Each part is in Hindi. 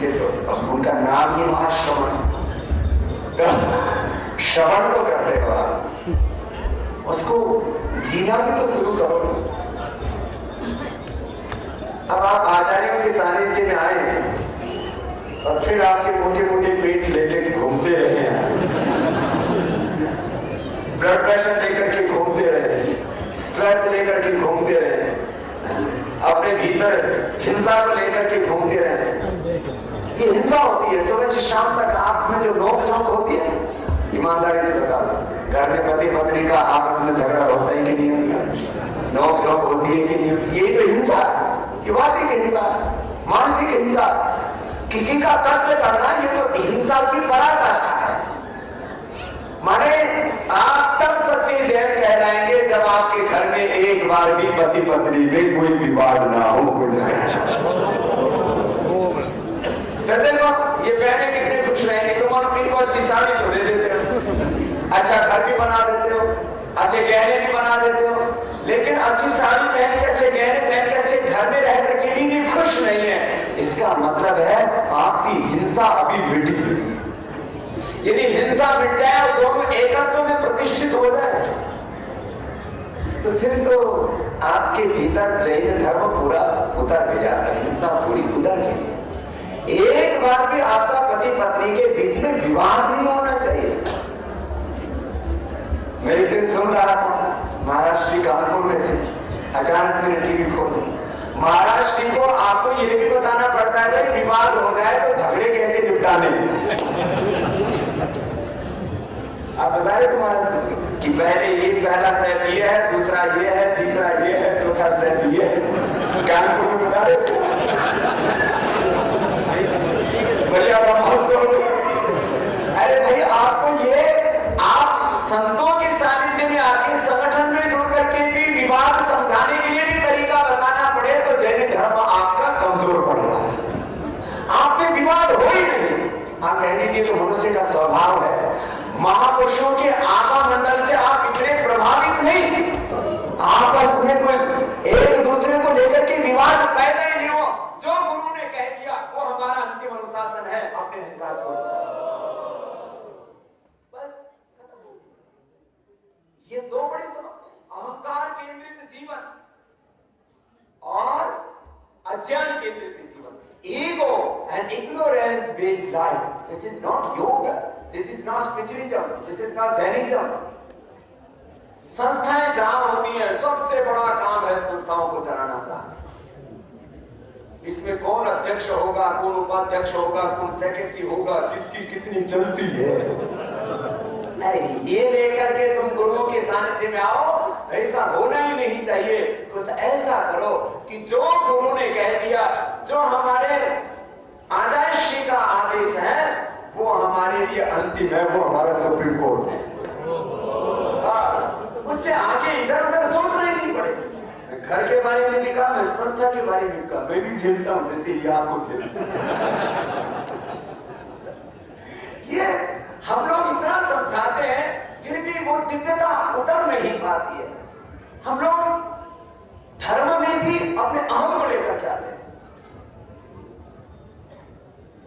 नीचे तो अब उनका नाम ही महाश्रवण, तो श्रवण तो कर रहे हो आप, उसको जीना भी तो शुरू करो। अब आप आचार्यों के सानिध्य में आए और फिर आपके मोटे मोटे पेट लेकर घूमते रहे हैं, ब्लड प्रेशर लेकर के घूमते रहे, स्ट्रेस लेकर के घूमते रहे, अपने भीतर हिंसा को लेकर के घूमते रहे। ये हिंसा होती है। सुबह से शाम तक आप में जो नोक झोंक होती है, ईमानदारी से बता दो, घर में पति पत्नी का आपस में झगड़ा होता है कि नहीं होता, नोक झोंक होती है कि नहीं होती, ये तो हिंसा, ये वाचिक हिंसा, मानसिक हिंसा, किसी का कत्ल करना, ये तो हिंसा की पराकाष्ठा है। माने आप तब सच्चे जैन कहलाएंगे जब आपके घर में एक बार भी पति पत्नी में कोई विवाद ना हो, कोई देखो ये बहने कितने खुश रहेंगे, तुम अपनी को अच्छी साड़ी तो दे देते हो, अच्छा घर भी बना देते हो, अच्छे गहने भी बना देते हो, लेकिन अच्छी साड़ी पहन के, अच्छे गहने पहन के, अच्छे घर में रह करके भी खुश नहीं है। इसका मतलब है आपकी हिंसा अभी मिटी नहीं। यदि हिंसा मिट जाए और दोनों एकत्व में प्रतिष्ठित हो जाए तो फिर तो आपके भीतर जैन धर्म पूरा उतर गया, हिंसा पूरी उतर गई। एक बार भी आपका पति पत्नी के बीच में विवाद नहीं होना चाहिए। मैं एक दिन सुन रहा था, महाराज श्री कानपुर में थे, अचानक मैंने टीवी खोली, महाराज श्री को आपको यह भी बताना पड़ता है कि विवाद हो जाए तो झगड़े कैसे निपटाने। आप बताए तुम्हारा कि पहले ये पहला स्टेप ये है, दूसरा ये है, तीसरा ये है, चौथा स्टेप ये है, कानपुर में बता रहे भैया। अरे भाई आपको ये, आप संतों के सानिध्य में आके संगठन में जुड़ करके भी विवाद समझाने के लिए भी तरीका बताना पड़े तो जैन धर्म आपका कमजोर पड़ रहा है। आप में विवाद हो ही नहीं। आप कह लीजिए तो मनुष्य का स्वभाव है, महापुरुषों के आत्मा मंडल से आप इतने प्रभावित नहीं, आपस में कोई एक दूसरे को लेकर के विवाद पैदा ही नहीं हो। जो गुरु ने कह दिया वो हमारा अंतिम अनुशासन है, अपने अहंकार को बस खत्म। ये दो बड़ी समस्या, अहंकार केंद्रित जीवन और अज्ञान केंद्रित जीवन, ego and ignorance based life. This is not yoga, this is not spiritualism, this is not Jainism. संस्थाएं जहां होती है सबसे बड़ा काम है संस्थाओं को चलाना था। इसमें कौन अध्यक्ष होगा, कौन उपाध्यक्ष होगा, कौन सेक्रेटरी होगा, किसकी कितनी चलती है, अरे ये लेकर के तुम गुरुओं के सानिध्य में आओ, ऐसा होना ही नहीं चाहिए। कुछ ऐसा करो कि जो गुरु ने कह दिया, जो हमारे आचार्य श्री का आदेश है वो हमारे लिए अंतिम है, वो हमारा सुप्रीम कोर्ट है। उससे आगे इधर उधर सोचना ही नहीं पड़े। घर के बारे में लिखा, मैं संस्था के बारे में लिखा, मैं भी झेलता हूं जैसे ये आपको झेलता। ये हम लोग इतना समझाते हैं फिर भी वो दिव्यता उतर नहीं पाती है। हम लोग धर्म में भी अपने अहम को लेकर के आते हैं।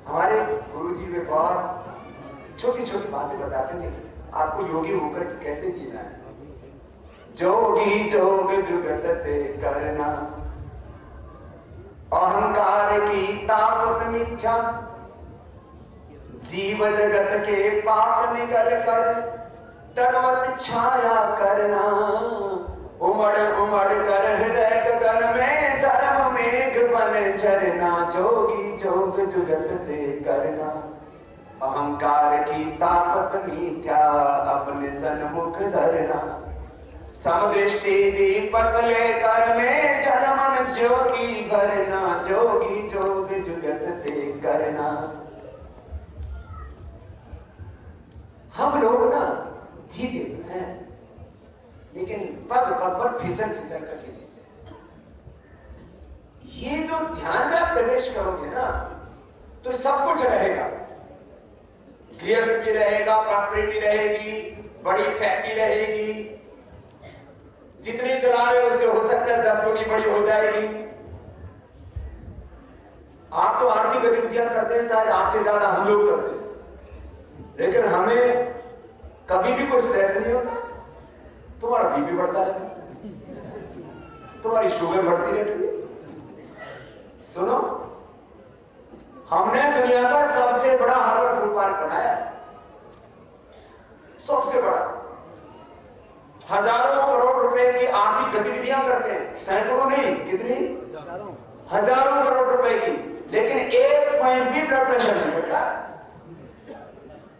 हमारे गुरुजी में बहुत छोटी छोटी बातें बताते थे, आपको योगी होकर के कैसे जीना है। जोगी जोग जुगत से करना, अहंकार की ताकत मिथ्या, जीव जगत के पाप निकल कर तनवत छाया करना, उमड़ उमड़ कर हृदय गगन में धर्म मेघ बन झरना। जोगी जोग जुगत से करना, अहंकार की ताकत मिथ्या, अपने सन्मुख धरना। समदृष्टि दीपक लेकर में जनमन जोगी भरना, जोगी जोग जुगत से करना। हम लोग ना जीते हैं लेकिन पद पद पर फिसल फिसल करके जीते। ये जो ध्यान में आप प्रवेश करोगे ना तो सब कुछ रहेगा, गृहस्थ भी रहेगा, प्रॉस्पेरिटी रहेगी, बड़ी फैक्ट्री रहेगी, जितनी चला रहे हो उससे हो सकता है 10 गुनी बड़ी हो जाएगी। आप तो आर्थिक गतिविधियां करते हैं, शायद आपसे ज्यादा हम लोग करते हैं, लेकिन हमें कभी भी कोई स्ट्रेस नहीं होता। तुम्हारा बीपी बढ़ता रहता है, तुम्हारी शुगर बढ़ती रहती है। सुनो, हमने दुनिया का सबसे बड़ा हार्वर्ड फूड पार्क बनाया, सबसे बड़ा। हजारों करोड़ रुपए की आर्थिक गतिविधियां करते हैं, सैकड़ों नहीं, कितनी, हजारों करोड़ रुपए की, लेकिन एक पॉइंट भी ब्लड प्रेशर नहीं बढ़ता,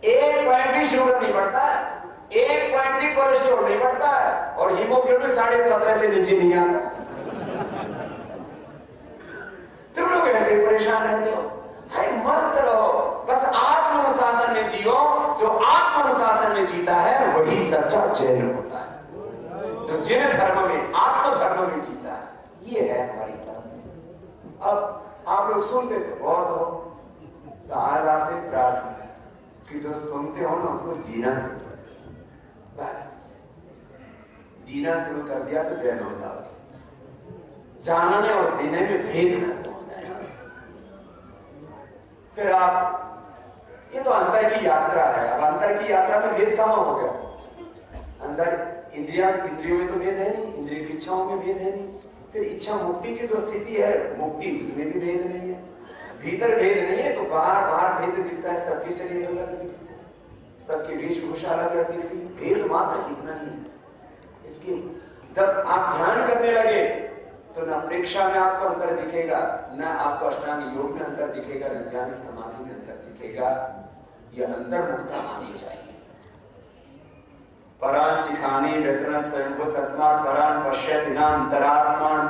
एक पॉइंट भी शुगर नहीं बढ़ता, एक पॉइंट भी कोलेस्ट्रॉल नहीं बढ़ता है, और हीमोग्लोबिन 17.5 से नीचे नहीं आता। तुम लोग ऐसे परेशान रहते हो। है मस्त रहो, बस आत्मानुशासन में जियो। जो आत्मानुशासन में जीता है वही सच्चा जैन होता है, जो जिन धर्म में, आत्मधर्म में जीता है। ये है हमारी धर्म। अब आप लोग सुनते तो बहुत हो, तो आज आपसे प्रार्थना है कि जो सुनते हो ना उसको जीना सीखो। बस जीना शुरू कर दिया तो जैन हो जाओगे। जानने और जीने में भेद खत्म हो जाएगा। फिर आप, ये तो अंतर की यात्रा है। अब अंतर की यात्रा में भेद कहां हो गया? अंदर इंद्रियों में तो भेद है नहीं, इंद्रिय की इच्छाओं में भेद है नहीं। फिर इच्छा मुक्ति की जो स्थिति है, मुक्ति, उसमें भी भेद नहीं है। भीतर भेद नहीं है तो बाहर बाहर भेद दिखता है। सबकी शरीर अलग दिखती है, सबकी वेशभूषा अलग अलग दिखती है, भेद मात्र इतना ही है। इसकी जब आप ध्यान करने लगे तो न प्रेक्षा में आपको अंतर दिखेगा, न आपको अष्टांग योग में अंतर दिखेगा, न ध्यान समाधि में अंतर दिखेगा। यह अंतर मुक्ता आनी चाहिए। परान चिखानी व्यतन स्वयं तस्मात् परान पश्यति न अंतरात्मान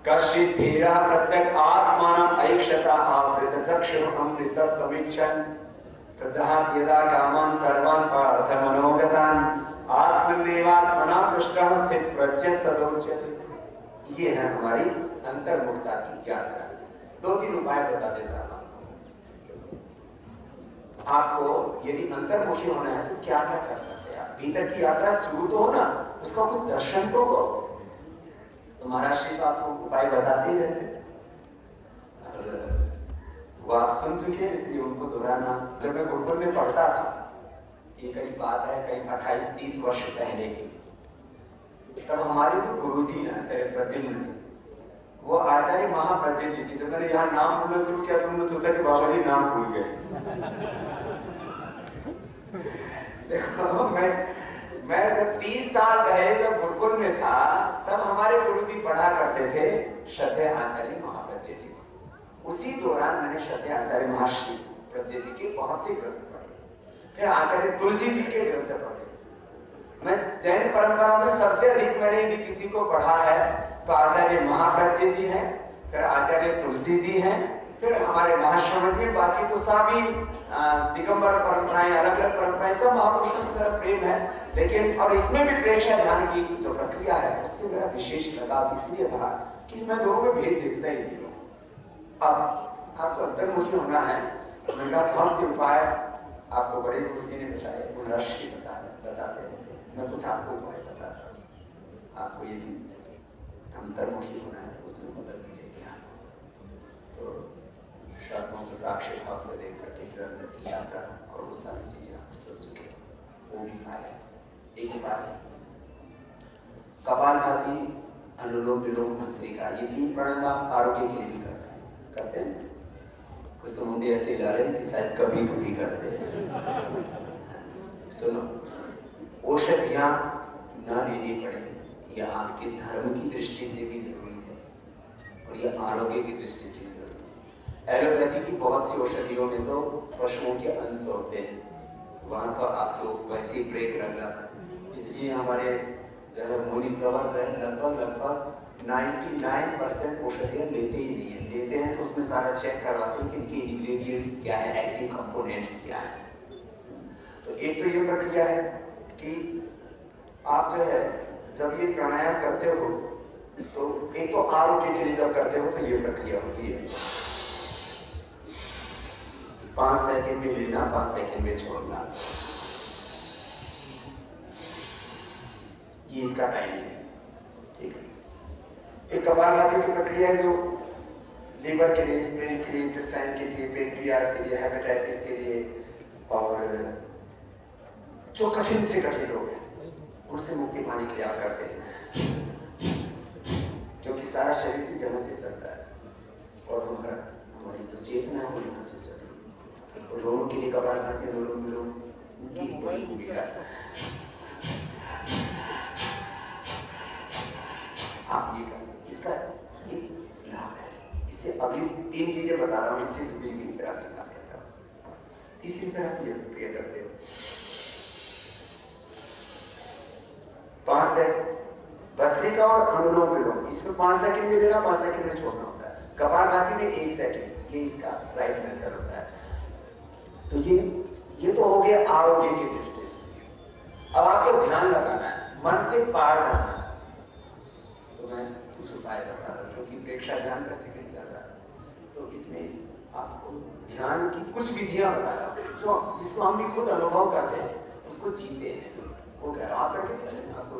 कश्चित् धीरः प्रत्यक आत्मानम् ऐक्षता आवृत चक्षुः अमृतत्वमिच्छन् प्रजहात् यदा कामान् सर्वान् पार्थ मनोगतान् आत्मन्येवात्मना तुष्टः स्थित प्रत्यस्तदोच्यते। ये है हमारी अंतर्मुखता की यात्रा। 2-3 उपाय बता देता हूं आपको। यदि अंतर्मुखी होना है तो क्या क्या कर सकते हैं आप? भीतर की यात्रा शुरू तो हो ना, उसका कुछ दर्शन तो हो। तो महाराज श्री तो आपको उपाय बताते ही रहते, वो आप सुन चुके हैं, इसलिए उनको दोहराना। जब मैं गुरुकुल में पढ़ता था, ये कई बात है, कई 28-30 वर्ष पहले की, तब हमारे जो गुरु जी हैं आचार्य प्रद्युम्न जी, वो आचार्य महाप्रज्ञ जी की, जब मैंने यहाँ नाम भूलना शुरू किया तो उन्होंने सोचा कि बाबा जी नाम भूल गए। देखो, मैं जब 30 साल पहले जब गुरुकुल में था, तब हमारे गुरु जी पढ़ा करते थे श्रद्धेय आचार्य महाप्रज्ञ जी। उसी दौरान मैंने श्रद्धेय आचार्य महर्षि प्रज्ञ जी के बहुत से ग्रंथ पढ़े, फिर आचार्य तुलसी जी के ग्रंथ पढ़े। मैं जैन परंपरा में सबसे अधिक मैंने यदि किसी को पढ़ा है तो आचार्य महाप्रज्ञ जी हैं, फिर आचार्य तुलसी जी हैं, फिर हमारे महाश्रवण जी। बाकी तो सभी दिगंबर परंपराएं, अलग अलग परंपराएं, सब महापुरुषों से मेरा प्रेम है। लेकिन और इसमें भी प्रेक्षा ध्यान की जो प्रक्रिया है उससे मेरा विशेष लगाव इसलिए था कि मैं दोनों में भेद देखता ही नहीं हूं। अब आपको अंतर्मुखी होना है, मेरा कौन से उपाय आपको बड़े गुरु जी ने बताए, महर्षि बताते हैं। मैं कुछ आपको उपाय बताता हूं। आपको यदि अंतर्मुखी होना है तो उसमें मदद मिलेगी आपको। तो शास्त्रों को साक्ष्य भाव से देख करके फिर अंदर की यात्रा और वो सारी चीजें आप सोच चुके हो, वो भी उपाय है। एक उपाय कपालभाति, अनुलोम विलोम, भस्त्रिका, ये 3 प्राणायाम आरोग्य के लिए भी करते हैं। कुछ तो मुझे ऐसे जा रहे हैं कि शायद कभी कभी करते हैं। सुनो, औषधियां न लेनी पड़े, यह आपके धर्म की दृष्टि से भी जरूरी है और यह आरोग्य की दृष्टि से भी जरूरी है। एलोपैथी की बहुत सी औषधियों में तो पशुओं के अंश होते हैं, वहां पर आपको वैसे ही ब्रेक लग जाता है। इसलिए हमारे जो है मुनि प्रवर जो है लगभग 99% औषधियां लेते ही नहीं है। लेते हैं तो उसमें सारा चेक करवाते हैं कि इनके इंग्रेडिएंट्स क्या है, एक्टिव कंपोनेंट्स क्या है। तो एक तो ये प्रक्रिया है कि आप जो है जब ये प्राणायाम करते हो तो एक तो आरोग्य के लिए जब करते हो तो ये प्रक्रिया होती है, 5 सेकंड में लेना, 5 सेकंड में छोड़ना, ये इसका टाइमिंग है। ठीक है। एक कपालभाति की प्रक्रिया है जो लीवर के लिए, स्प्लीन के लिए, इंटेस्टाइन के लिए, पेनक्रियास के लिए, हेपेटाइटिस के लिए, और जो कठिन से कठिन रोग है उनसे मुक्ति पाने के लिए आप करते हैं, क्योंकि सारा शरीर भी यहाँ से चलता है और हमारी जो चेतना है वो यहाँ से चल रही है। और लोगों के लिए कपालभाति अनुलोम विलोम की बड़ी भूमिका है। आप ये करें, इसका एक लाभ है। इससे अभी 3 चीजें बता रहा हूं, इससे जुड़ी हुई थेरेपी बात करता हूं। तीसरी थेरेपी क्रिया करते हो 5 सेकंड भस्त्रिका और अनुलोम विलोम, इसमें 5 सेकंड में देना, 5 सेकंड में छोड़ना होता है। कपालभाति में 1 सेकंड, ये इसका राइट मेथड होता है। तो ये तो हो गया आरोग्य की दृष्टि से। अब आपको ध्यान लगाना है, मन से पार जाना है। तो मैं कुछ उपाय बता रहा हूं, क्योंकि प्रेक्षा ध्यान का सीजन चल रहा है, तो इसमें आपको ध्यान की कुछ विधियां बता रहा हूं, जो जिसको हम भी खुद अनुभव करते हैं, उसको जीते हैं। वो कह रहा हूं आप करके चलें, आपको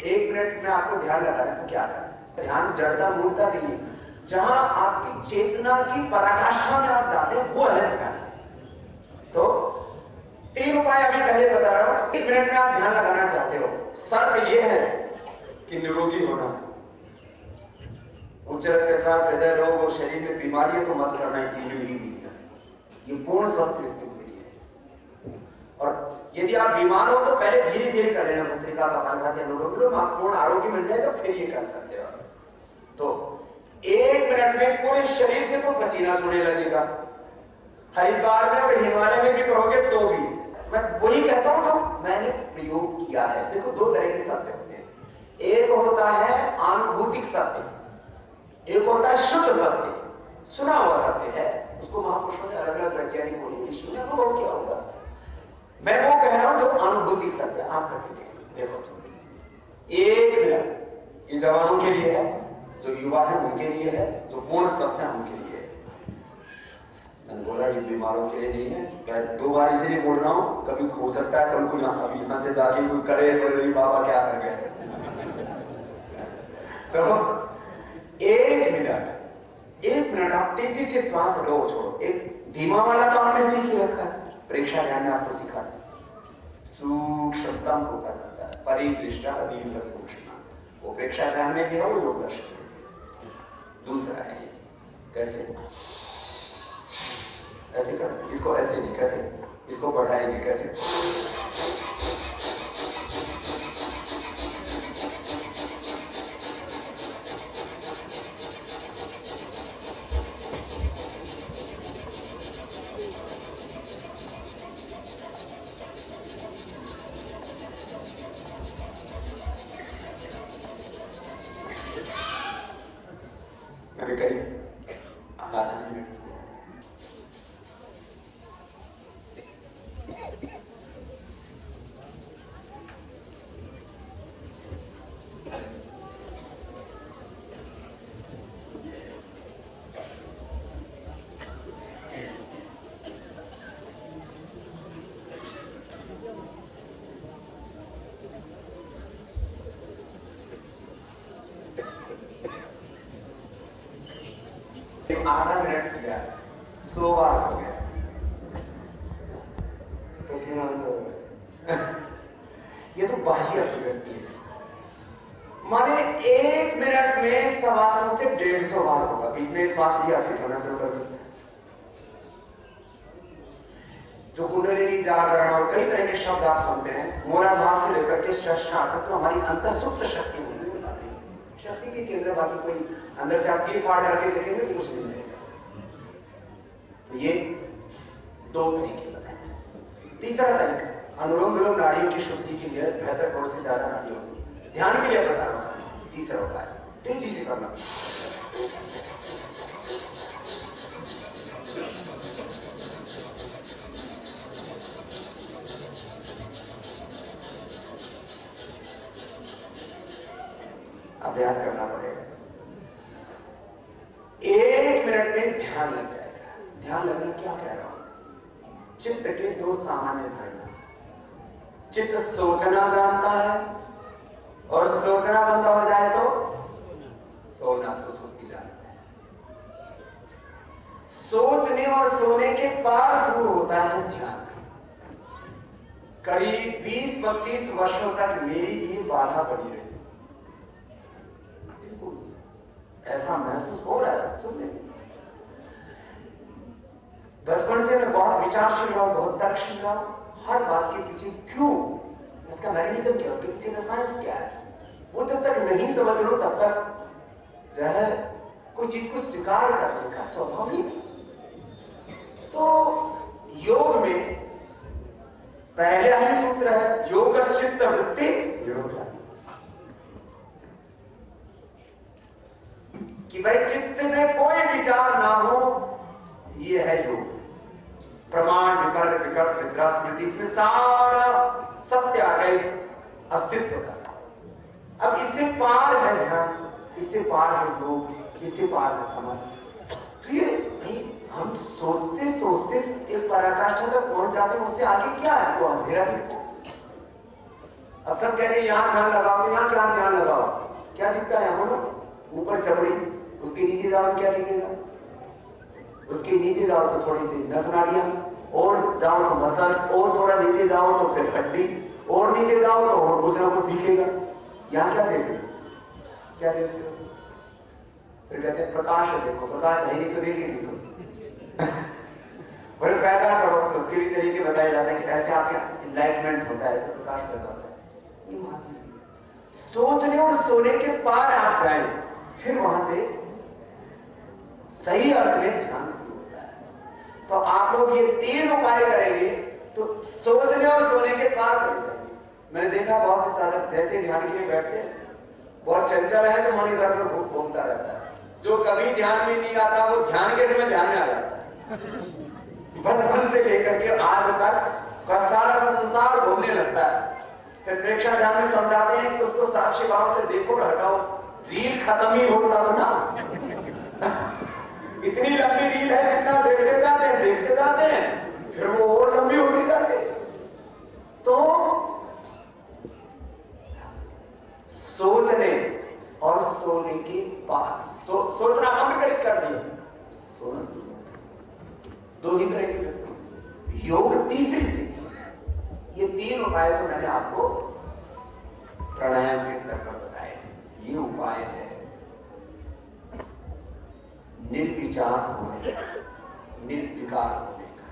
1 मिनट में आपको ध्यान लगाना है तो क्या करना है। ध्यान जड़ता मूर्ता नहीं है, जहां आपकी चेतना की पराकाष्ठा में आप जाते हैं वो है ध्यान। तो 3 उपाय अभी पहले बता रहा हूं। 1 मिनट में आप ध्यान लगाना चाहते हो, शर्त यह है कि निरोगी होना है। उच्च रक्तचाप, हृदय रोग और शरीर में बीमारियों को मत करना, ये पूर्ण स्वस्थ व्यक्तियों के लिए। और यदि आप बीमार हो तो पहले धीरे धीरे कर लेना, भस्त्रिका, कपालभाति, अनुलोम विलोम, आप पूर्ण आरोग्य मिल जाए तो फिर ये कर सकते हो। तो 1 मिनट में पूरे शरीर से तो पसीना छूने लगेगा। हरिद्वार में और हिमालय में भी करोगे तो भी मैं वही कहता हूं जो मैंने प्रयोग किया है। देखो 2 तरह के सत्य होते हैं, एक होता है आनुभूतिक सत्य, एक होता है शुद्ध सत्य, सुना हुआ सत्य है। उसको महापुरुषों ने अलग अलग वैज्ञानिक बोली, सुना अनुभव क्या होगा। मैं वो कह रहा हूं जो अनुभूतिक सत्य। आप करके देखो 1 मिनट, ये जवानों के लिए है, जो युवा है उनके लिए है, जो पूर्ण स्वस्थ है उनके लिए है। मैंने बोला ये बीमारों के लिए नहीं है। मैं 2 बार इसलिए बोल रहा हूं, कभी हो सकता है कल को अभी यहां से जाके कोई करे बोले बाबा क्या कर गए। तो 1 मिनट आप तेजी से श्वास लो छोड़ो। एक धीमा वाला तो हमने सीख ही रखा है, प्रेक्षा ध्यान में आपको सिखाते सूक्ष्मतम होता जाता है, परिदृष्टा अधीन सूक्ष्म, वो प्रेक्षा ध्यान में भी है, वो योग दर्शन में। दूसरा है कैसे, ऐसे कर, इसको ऐसे नहीं, कैसे इसको बढ़ाएंगे, कैसे अभी करीब आधा मिनट। आधा मिनट किया, 100 बार हो गया। ये तो बाह्य अभिव्यक्ति है। माने 1 मिनट में सवासों से 150 बार होगा। बीच में श्वास लिया फिर होना शुरू कर दिया। जो कुंडलिनी जागरण और कई तरह के शब्द आप सुनते हैं, मूलाधार से लेकर के शस्त्रार्थ तक, तो हमारी अंतःसुप्त शक्ति होती है। शक्ति के केंद्र, बाकी कोई अंदर से आप चीर फाड़ करके देखेंगे तो कुछ नहीं मिलेगा। तो ये 2 तरीके बताए। तीसरा तरीका अनुलोम विलोम नाड़ियों की शुद्धि के लिए, 72 करोड़ से ज्यादा नाड़ियों की ध्यान के लिए बता रहा हूं। तीसरा उपाय तेजी से करना। अभ्यास करना पड़ेगा। 1 मिनट में ध्यान लग जाएगा। ध्यान लगना क्या कह रहा हूं, चित्त के 2 सामान्य धारणा। चित्त सोचना जानता है और सोचना बंद हो जाए तो सोना सुसुप्ति जानता है। पार शुरू होता है ध्यान। करीब 20-25 वर्षों तक मेरी ये बाधा पड़ी रही। ऐसा महसूस हो रहा है सुनने। बचपन से मैं बहुत विचारशील रहा हूं, बहुत तर्कशील रहा हूं। हर बात के पीछे क्यों, इसका मैकेनिज्म क्या है, उसके पीछे का साइंस क्या है, वो जब तक नहीं समझ लो तब तक जो है कोई चीज को स्वीकार करने का स्वभाव नहीं। तो योग में पहले ही सूत्र है, योग चित्त वृत्ति योग, कि भाई चित्त में कोई विचार ना हो, ये है योग। प्रमाण विकल्प विकल्प निद्रा स्मृति, इसमें सारा सत्य आ गया इस अस्तित्व का। अब इससे पार है ध्यान, इससे पार है योग, इससे पार है समझ। तो ये हम सोचते सोचते एक पराकाष्ठा तक पहुंच जाते हैं, उससे आगे क्या है तो अंधेरा दिखता। अब सब कह रहे हैं यहां ध्यान लगाओ, यहां क्या ध्यान लगाओ, क्या दिखता है हमको? ऊपर चमड़ी, उसके नीचे जाओ तो क्या दिखेगा? उसके नीचे जाओ तो थोड़ी सी नस नाड़ियां, और जाओ तो मसल, और थोड़ा नीचे जाओ तो फिर हड्डी, और नीचे जाओ तो और कुछ ना कुछ दिखेगा। यहां क्या देखते हो? क्या देखते हो? फिर कहते हैं प्रकाश देखो, प्रकाश है नहीं तो देखिए किसको। और पैदा करो, उसके भी तरीके बताए जाते हैं कि ऐसे आपके इनलाइटमेंट होता है, ऐसे प्रकाश पैदा होता है। ये सोचने और सोने के पार आप जाए, फिर वहां से सही अर्थ में ध्यान शुरू होता है। तो आप लोग ये 3 उपाय करेंगे तो सोचने और सोने के पार कर जाएंगे। मैंने देखा बहुत से साधक जैसे ध्यान के लिए बैठते हैं, बहुत चंचल है तो मन इधर में घूमता रहता है। जो कभी ध्यान में नहीं आता वो ध्यान के समय ध्यान में आ जाता है। बचपन से लेकर के आज तक का सारा संसार घूमने लगता है। फिर प्रेक्षा ध्यान में समझाते हैं कि उसको साक्षी भाव से देखो और हटाओ, रील खत्म ही होता ना। इतनी लंबी रील है, जितना देखते जाते हैं फिर वो और लंबी होती जाती है। तो सोचने और सोने के बाद सोचना बंद कर दिया, सोना दो ही तरह के योग, तीसरी स्थिति। ये 3 उपाय तो मैंने आपको प्राणायाम के स्तर पर बताए। ये उपाय है निर्विचार होने का, निर्विकार होने का।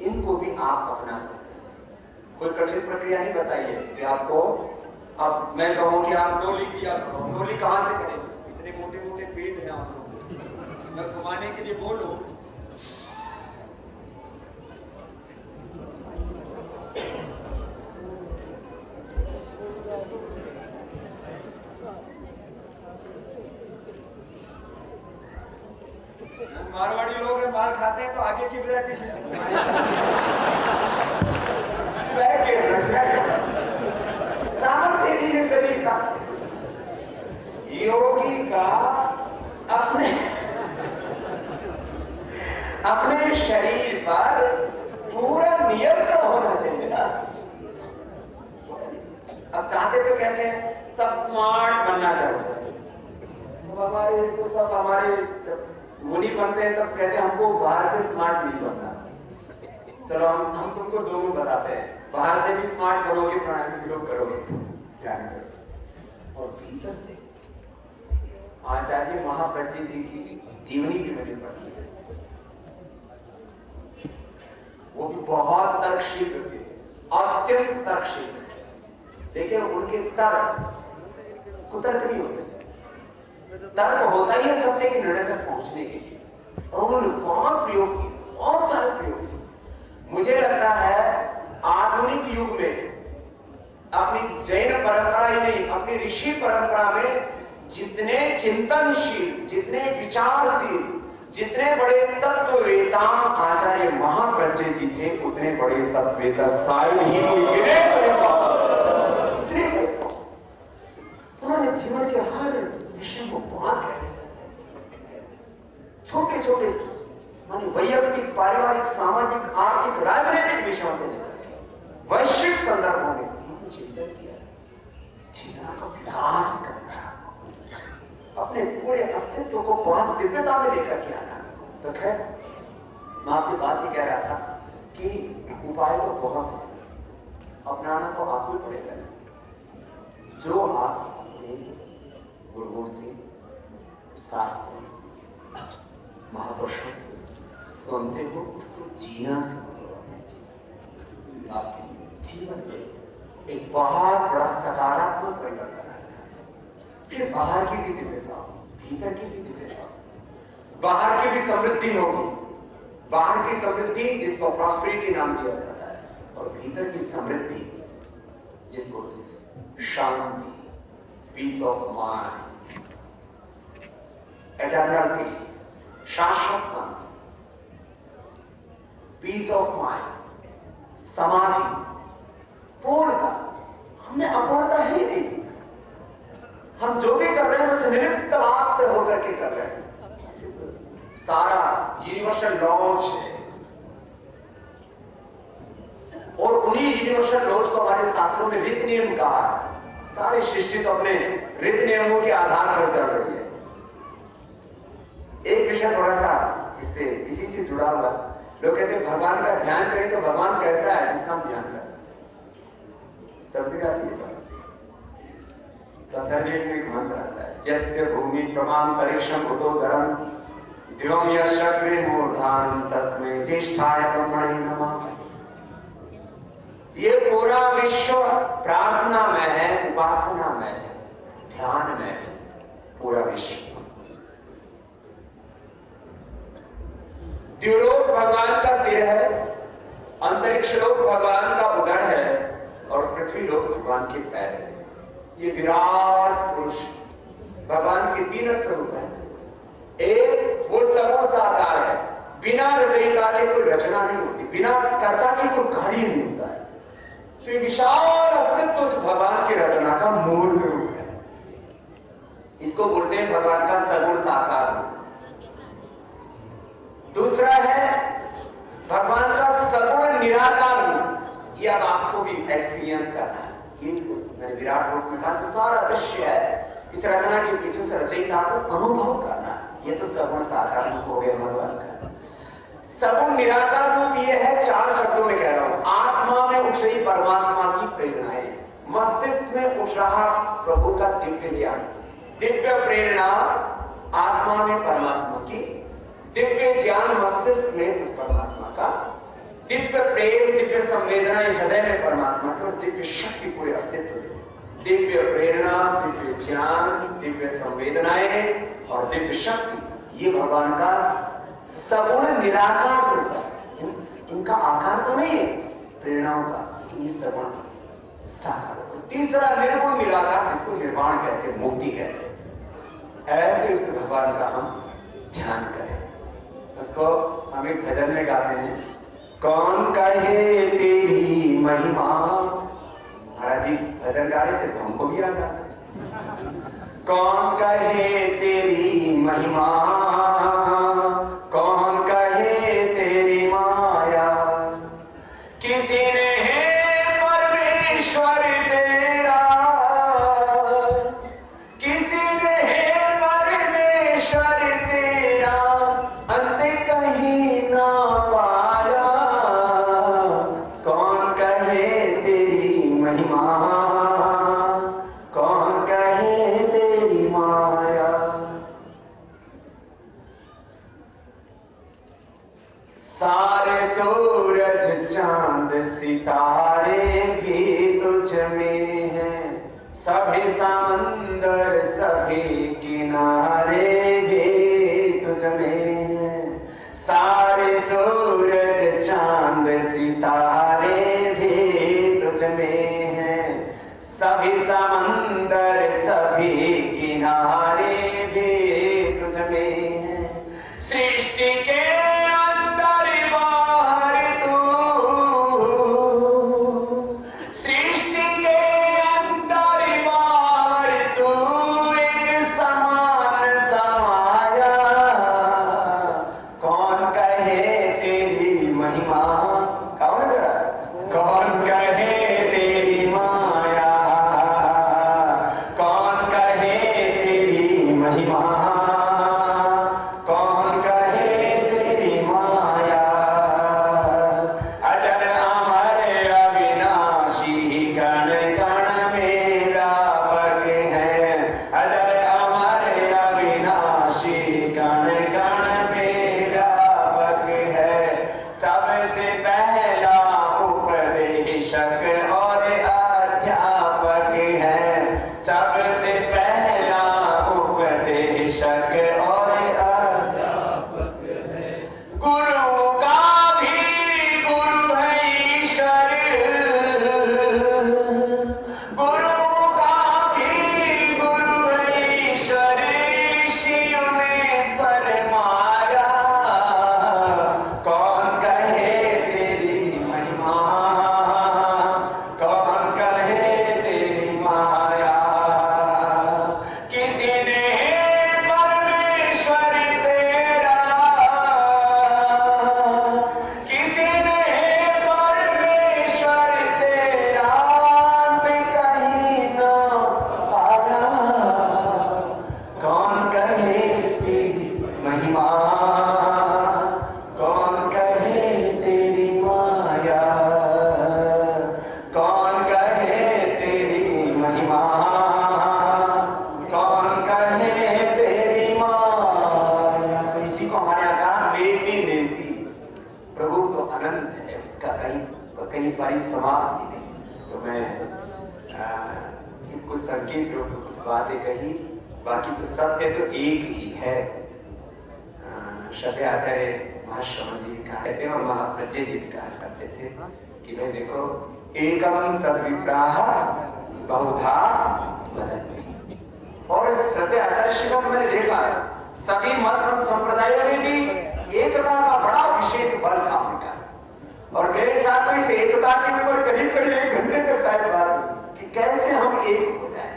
इनको भी आप अपना सकते हैं। कोई कठिन प्रक्रिया नहीं बताइए कि आपको अब मैं कहूं कि आप डोली किया करो। डोली कहां से करेंगे? इतने मोटे मोटे पेट हैं आप लोग, मैं घुमाने के लिए बोलूं मारवाड़ी लोग मार खाते हैं तो आगे की वजह सामर्थ्य नहीं शरीर का। योगी का अपने शरीर पर पूरा नियंत्रण होना चाहिए ना। अब चाहते तो कहते हैं सब स्मार्ट बनना चाहिए। हमारे तो सब हमारे मुनि बनते हैं तब कहते हैं हमको बाहर से स्मार्ट नहीं बनना। चलो हम तुमको दोनों बताते हैं, बाहर से भी स्मार्ट बनोगे, प्राणायाम भी लोग करोगे, ध्यान करो। और भीतर से आचार्य महाप्रज्ञ जी की जीवनी भी मैंने पढ़ी है। वो भी बहुत तर्कशील थे, अत्यंत तर्कशील, लेकिन उनके तर्क कुतर्क नहीं होते। तर्क होता ही है सत्य के निर्णय तक पहुंचने के लिए। और उन्होंने बहुत प्रयोग किए, बहुत सारे प्रयोग किए। मुझे लगता है आधुनिक युग में अपनी जैन परंपरा ही नहीं, अपनी ऋषि परंपरा में जितने चिंतनशील, जितने विचारशील, जितने बड़े तत्ववेता आचार्य महाप्रज्ञ जी थे, उतने बड़े तत्ववेता शायद ही कोई गिने तो। उन्होंने जीवन के हर विषय को बहुत गहरे से, छोटे छोटे मानी वैयक्तिक, पारिवारिक, सामाजिक, आर्थिक, राजनीतिक विषयों से लेकर वैश्विक संदर्भों में उन्होंने चिंतन किया, चेतना का विकास करना, अपने पूरे अस्तित्व को बहुत दिव्यता में लेकर के आना। तो खैर मैं आपसे बात ही कह रहा था कि उपाय तो बहुत है, अपनाना तो आपको ही पड़ेगा। जो आप अपने गुरुओं से, शास्त्रों से, महापुरुषों से सुनते हो उसको जीना सीखो। आपके जीवन में एक बहुत बड़ा सकारात्मक परिवर्तन आएगा। फिर बाहर की भी दिव्यता, भीतर की भी दिव्यता, बाहर की भी समृद्धि होगी। बाहर की समृद्धि जिसको प्रॉस्पेरिटी नाम दिया जाता है, और भीतर की समृद्धि जिसको शांति, peace of mind, eternal peace, शाश्वत शांति, पीस ऑफ माइंड, समाधि, पूर्णता। हमने अपूर्णता ही नहीं। हम जो भी कर रहे हैं उसे निमित्त मात्र होकर के कर रहे हैं। सारा यूनिवर्सल लॉज है, और उन्हीं यूनिवर्सल लॉज को हमारे शास्त्रों में रीति नियम कहा है। सारी सृष्टि तो अपने रीति नियमों के आधार पर चल रही है। एक विषय थोड़ा सा इससे इसी से जुड़ा हुआ, लोग कहते हैं भगवान का ध्यान करें तो भगवान कैसा है जिसका हम ध्यान करें। सबसे ज्यादा एक मंत्र आता है, जैसे भूमि प्रमाण परीक्षण भूतोदरम दिवम यशक्रे मूर्धान तस्मै ज्येष्ठाय ब्रह्मणे नमः। ये पूरा विश्व प्रार्थना में है, उपासना में है, ध्यान में है। पूरा विश्व द्युलोक भगवान का सिर है, अंतरिक्ष लोक भगवान का उदर है, और पृथ्वी लोक भगवान के पैर है। ये विराट पुरुष भगवान के तीन स्वरूप है। एक वो सर्व साकार है, बिना रचयिता के कोई रचना नहीं होती, बिना कर्ता के कोई कार्य नहीं होता है। तो ये विशाल अस्तित्व उस भगवान की रचना का मूल रूप है। इसको बोलते हैं भगवान का सर्व साकार रूप। दूसरा है भगवान का सगुण निराकार रूप। ये अब आपको भी एक्सपीरियंस करना है। मैंने विराट रूप में कहा जो सारा दृश्य है, इस रचना के पीछे से रचयिता को अनुभव करना है। ये तो सगुण साकार रूप हो गया भगवान का। सगुण निराकार रूप ये है, 4 शब्दों में कह रहा हूं। आत्मा में उठ रही परमात्मा की प्रेरणाएं, मस्तिष्क में उठ रहा प्रभु का दिव्य ज्ञान, दिव्य प्रेरणा आत्मा में परमात्मा की, दिव्य ज्ञान मस्तिष्क में उस परमात्मा का, दिव्य प्रेम, दिव्य संवेदनाएं हृदय में परमात्मा की, और दिव्य शक्ति पूरे अस्तित्व में। दिव्य प्रेरणा, दिव्य ज्ञान, दिव्य संवेदनाएं और दिव्य शक्ति, ये भगवान का सगुण निराकार रूप है। इनका आकार तो नहीं है प्रेरणाओं का, लेकिन ये सगुण साकार है। तीसरा निर्गुण निराकार, जिसको निर्वाण कहते हैं, मुक्ति कहते हैं। ऐसे उस भगवान का हम ध्यान करें। उसको हम एक भजन में गाते हैं, कौन कहे तेरी महिमा। महाराज जी भजन गा रहे थे तो हमको भी याद आ गया। कौन कहे तेरी महिमा, कौन कहे तेरी माया, किसी ने है परमेश्वर तेरा, किसी ने है परमेश्वर तेरा, अंत कहीं ना पाया। कौन कहे तेरी महिमा, कौन कहे तेरी माया। सारे सूरज चांद सितारे भी तुझ में हैं, सभी समंदर सभी किनारे भी तुझ में हैं। सारे सूरज चांद सितारे भी तुझ में हैं, सभी समंदर सभी किनारे भी तुझ में हैं। सृष्टि के अंदर बाहर तू, सृष्टि के अंदर बाहर तू एक समान समाया। कौन कहे तेरी महिमा, कौन कहे तेरी माया, समाप्ति दी। तो मैं कुछ संकेत रूप में कुछ बातें कही, बाकी तो सत्य तो एक ही है। सत्य आचार्य महाश्रवण जी कहते थे और महाप्रज्ञ जी भी कहा करते थे कि भाई देखो, एकम सद्विग्राह बहुधा वदन्ति। और सत्य आचार्य श्री को मैंने देखा सभी मत संप्रदायों में भी एकता का बड़ा विशेष बल था उनका। और मेरे साथ में इस एकता के ऊपर करीब करीब 1 घंटे तक शायद बात कि कैसे हम एक हो जाए।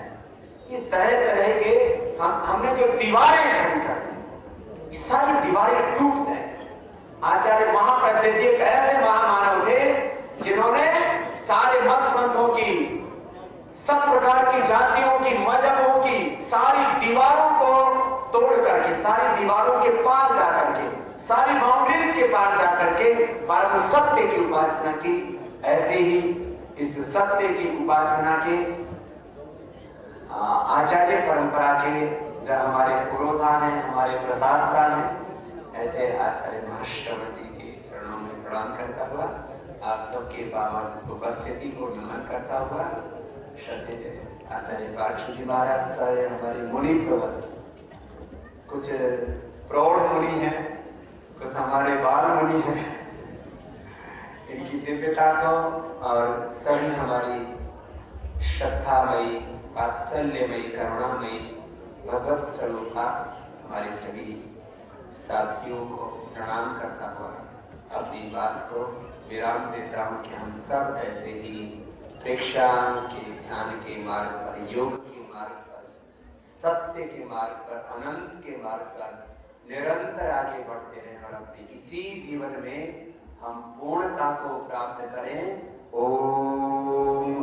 ये तरह तरह के हमने जो दीवारें खड़ी कर दी, सारी दीवारें टूट जाए। आचार्य महाप्रज्ञ जी एक ऐसे महामानव थे जिन्होंने सारे मत पंथों की, सब प्रकार की जातियों की, मजहबों की सारी दीवारों को तोड़ करके, सारी दीवारों के पार जा करके, सारी बाउंड्रीज के पार जा करके परम सत्य की उपासना की। ऐसे ही इस सत्य की उपासना के आचार्य परंपरा के जो हमारे पुरोधा हैं, हमारे प्रदाता हैं, ऐसे आचार्य महाश्रवण जी के चरणों में प्रणाम करता हुआ आप सबके पावन उपस्थिति को नमन करता हुआ, श्रद्धेय आचार्य पार्षद जी महाराज सारे हमारे मुनि प्रवर, कुछ प्रौढ़ मुनि हैं, कुछ हमारे बाल मुनि हैं, इनकी दिव्यता को और सभी हमारी श्रद्धामयी, वात्सल्यमयी, करुणामयी भगवत स्वरूपा हमारे सभी साथियों को प्रणाम करता हुआ अपनी बात को विराम देता हूं कि हम सब ऐसे ही प्रेक्षा के, ध्यान के मार्ग पर, योग के मार्ग पर, सत्य के मार्ग पर, अनंत के मार्ग पर निरंतर आगे बढ़ते रहें और अपने इसी जीवन में हम पूर्णता को प्राप्त करें। ओम।